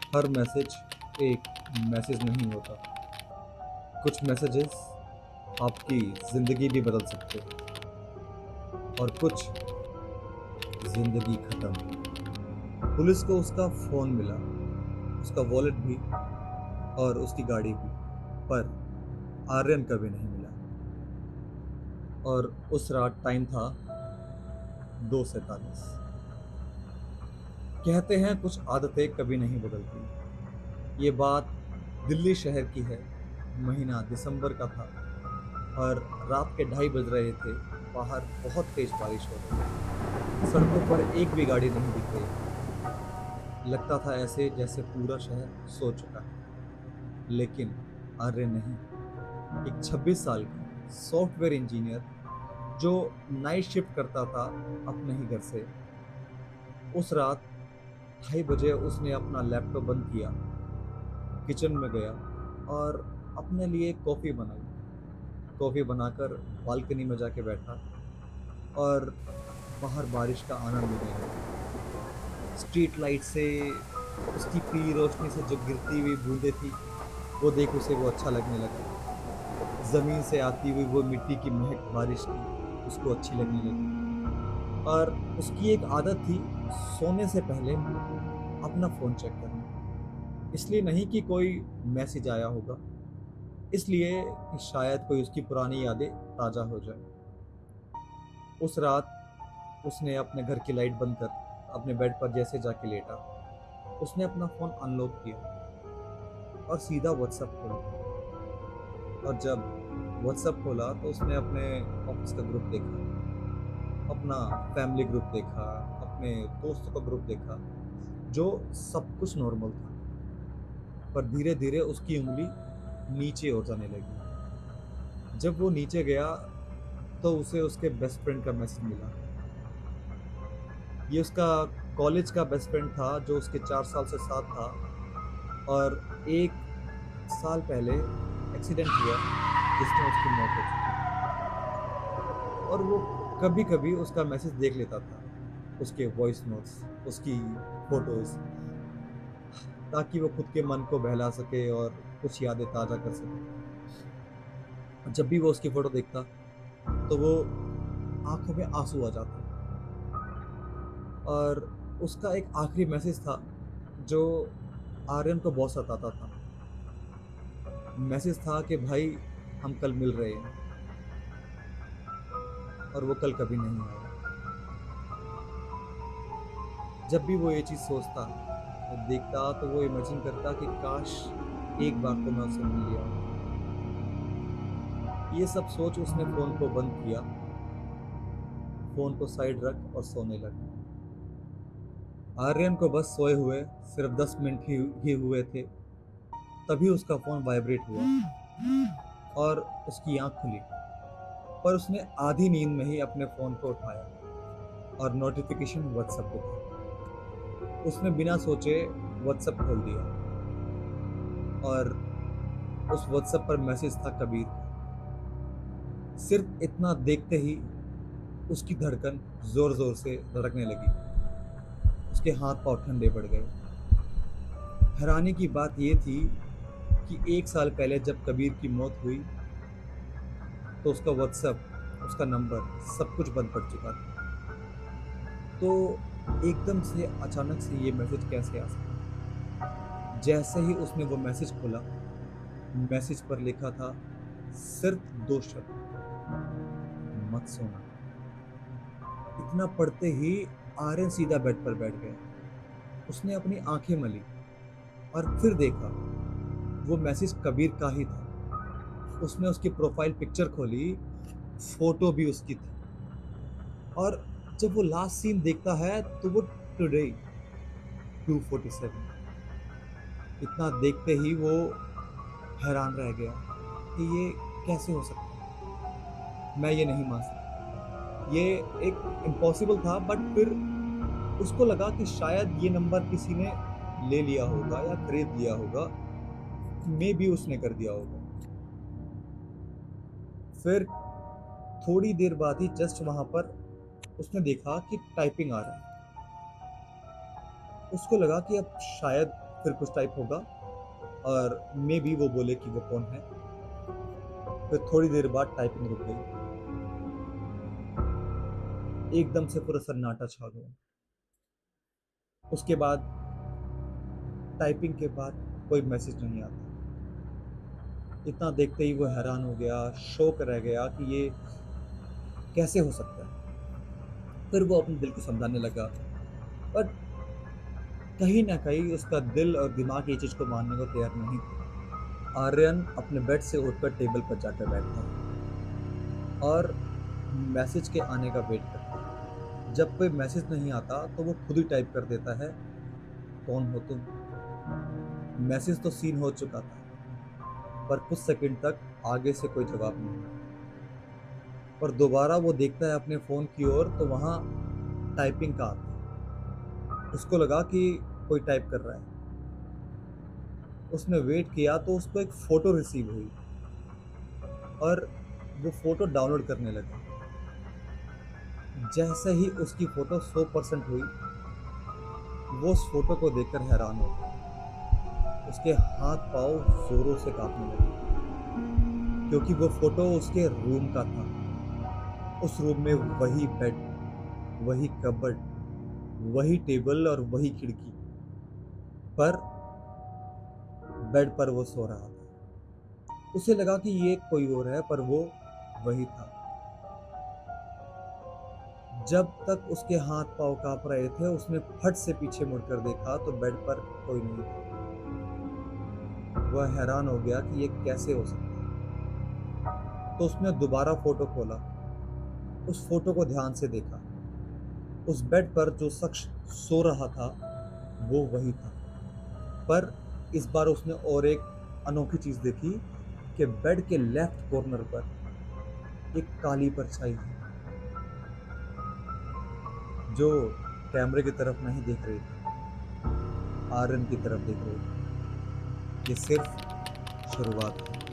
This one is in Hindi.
हर मैसेज एक मैसेज नहीं होता। कुछ मैसेजेस आपकी ज़िंदगी भी बदल सकते हैं और कुछ ज़िंदगी ख़त्म। पुलिस को उसका फ़ोन मिला, उसका वॉलेट भी और उसकी गाड़ी भी, पर आर्यन कभी नहीं मिला। और उस रात टाइम था 2:47। कहते हैं कुछ आदतें कभी नहीं बदलती। ये बात दिल्ली शहर की है। महीना दिसंबर का था और रात के 2:30 बज रहे थे। बाहर बहुत तेज बारिश हो रही थी। सड़कों पर एक भी गाड़ी नहीं दिख रही थी। लगता था ऐसे जैसे पूरा शहर सो चुका है। लेकिन आर्य नहीं। एक 26 साल का सॉफ्टवेयर इंजीनियर जो नाइट शिफ्ट करता था अपने ही घर से, उस रात 2:30 बजे उसने अपना लैपटॉप बंद किया, किचन में गया और अपने लिए कॉफ़ी बनाई। कॉफ़ी बनाकर बालकनी में जाके बैठा और बाहर बारिश का आनंद लेने लगा। स्ट्रीट लाइट से उसकी पीली रोशनी से जो गिरती हुई बूंदें थी, वो देख उसे वो अच्छा लगने लगा। ज़मीन से आती हुई वो मिट्टी की महक बारिश की उसको अच्छी लगने लगी। और उसकी एक आदत थी सोने से पहले अपना फ़ोन चेक करना। इसलिए नहीं कि कोई मैसेज आया होगा, इसलिए कि शायद कोई उसकी पुरानी यादें ताज़ा हो जाए। उस रात उसने अपने घर की लाइट बंद कर अपने बेड पर जैसे जाके लेटा, उसने अपना फ़ोन अनलॉक किया और सीधा व्हाट्सएप खोला। और जब व्हाट्सएप खोला तो उसने अपने ऑफिस का ग्रुप देखा, अपना फैमिली ग्रुप देखा, अपने दोस्तों का ग्रुप देखा, जो सब कुछ नॉर्मल था। पर धीरे धीरे उसकी उंगली नीचे हो जाने लगी। जब वो नीचे गया तो उसे उसके बेस्ट फ्रेंड का मैसेज मिला। ये उसका कॉलेज का बेस्ट फ्रेंड था जो उसके 4 साल से साथ था। और 1 साल पहले एक्सीडेंट हुआ जिसमें उसकी मौत हो चुकी। और वो कभी कभी उसका मैसेज देख लेता था, उसके वॉइस नोट्स, उसकी फोटोज, ताकि वो खुद के मन को बहला सके और कुछ यादें ताज़ा कर सके। जब भी वो उसकी फोटो देखता तो वो आंखों में आंसू आ जाते। और उसका एक आखिरी मैसेज था जो आर्यन को बहुत सताता था। मैसेज था कि भाई, हम कल मिल रहे हैं। और वो कल कभी नहीं आया। जब भी वो ये चीज़ सोचता या देखता तो वो इमेजिन करता कि काश एक बार तो मैं उससे मिल लिया हूँ। ये सब सोच उसने फ़ोन को बंद किया, फ़ोन को साइड रख और सोने लगा। आर्यन को बस सोए हुए सिर्फ 10 मिनट ही हुए थे, तभी उसका फ़ोन वाइब्रेट हुआ और उसकी आँख खुली। पर उसने आधी नींद में ही अपने फ़ोन को उठाया और नोटिफिकेशन व्हाट्सएप पे था। उसने बिना सोचे व्हाट्सएप खोल दिया और उस व्हाट्सएप पर मैसेज था कबीर का। सिर्फ इतना देखते ही उसकी धड़कन जोर जोर से धड़कने लगी। उसके हाथ पांव ठंडे पड़ गए। हैरानी की बात यह थी कि 1 साल पहले जब कबीर की मौत हुई तो उसका व्हाट्सएप, उसका नंबर, सब कुछ बंद पड़ चुका था। तो एकदम से अचानक से ये मैसेज कैसे आ सकता? जैसे ही उसने वो मैसेज खोला, मैसेज पर लिखा था सिर्फ 2 शब्द, मत सोना। इतना पढ़ते ही आर्यन सीधा बेड पर बैठ गया। उसने अपनी आंखें मली और फिर देखा, वो मैसेज कबीर का ही था। उसने उसकी प्रोफाइल पिक्चर खोली, फोटो भी उसकी थी। और जब वो लास्ट सीन देखता है तो वो टुडे 2:47। इतना देखते ही वो हैरान रह गया कि ये कैसे हो सकता है। मैं ये नहीं मान सकता, ये एक इम्पॉसिबल था। बट फिर उसको लगा कि शायद ये नंबर किसी ने ले लिया होगा या खरीद लिया होगा, मे बी उसने कर दिया होगा। फिर थोड़ी देर बाद ही जस्ट वहां पर उसने देखा कि टाइपिंग आ रहा है। उसको लगा कि अब शायद फिर कुछ टाइप होगा और मे बी वो बोले कि वो कौन है। फिर थोड़ी देर बाद टाइपिंग रुक गई। एकदम से पूरा सन्नाटा छा गया। उसके बाद टाइपिंग के बाद कोई मैसेज नहीं आता। इतना देखते ही वो हैरान हो गया, शौक रह गया कि ये कैसे हो सकता है। फिर वो अपने दिल को समझाने लगा, पर कहीं ना कहीं उसका दिल और दिमाग ये चीज को मानने को तैयार नहीं था। आर्यन अपने बेड से उठकर टेबल पर जाकर बैठता है और मैसेज के आने का वेट करता है। जब कोई मैसेज नहीं आता तो वो खुद ही टाइप कर देता है, कौन हो तुम। मैसेज तो सीन हो चुका था, पर कुछ सेकंड तक आगे से कोई जवाब नहीं आया। पर दोबारा वो देखता है अपने फोन की ओर तो वहां टाइपिंग का आता है। उसको लगा कि कोई टाइप कर रहा है। उसने वेट किया तो उसको एक फोटो रिसीव हुई और वो फोटो डाउनलोड करने लगा। जैसे ही उसकी फोटो 100% हुई, वो उस फोटो को देखकर हैरान हो गया। उसके हाथ पांव जोरों से कांपने लगे, क्योंकि वो फोटो उसके रूम का था। उस रूम में वही बेड, वही कबर्ड, वही टेबल और वही खिड़की, पर बेड पर वो सो रहा था। उसे लगा कि ये कोई और है, पर वो वही था। जब तक उसके हाथ पांव कांप रहे थे, उसने फट से पीछे मुड़कर देखा तो बेड पर कोई नहीं था। वह हैरान हो गया कि ये कैसे हो सकता है। तो उसने दोबारा फोटो खोला, उस फोटो को ध्यान से देखा। उस बेड पर जो शख्स सो रहा था वो वही था, पर इस बार उसने और एक अनोखी चीज देखी कि बेड के लेफ्ट कॉर्नर पर एक काली परछाई है, जो कैमरे की तरफ नहीं देख रही थी, आर्यन की तरफ देख रही थी। ये सिर्फ शुरुआत है।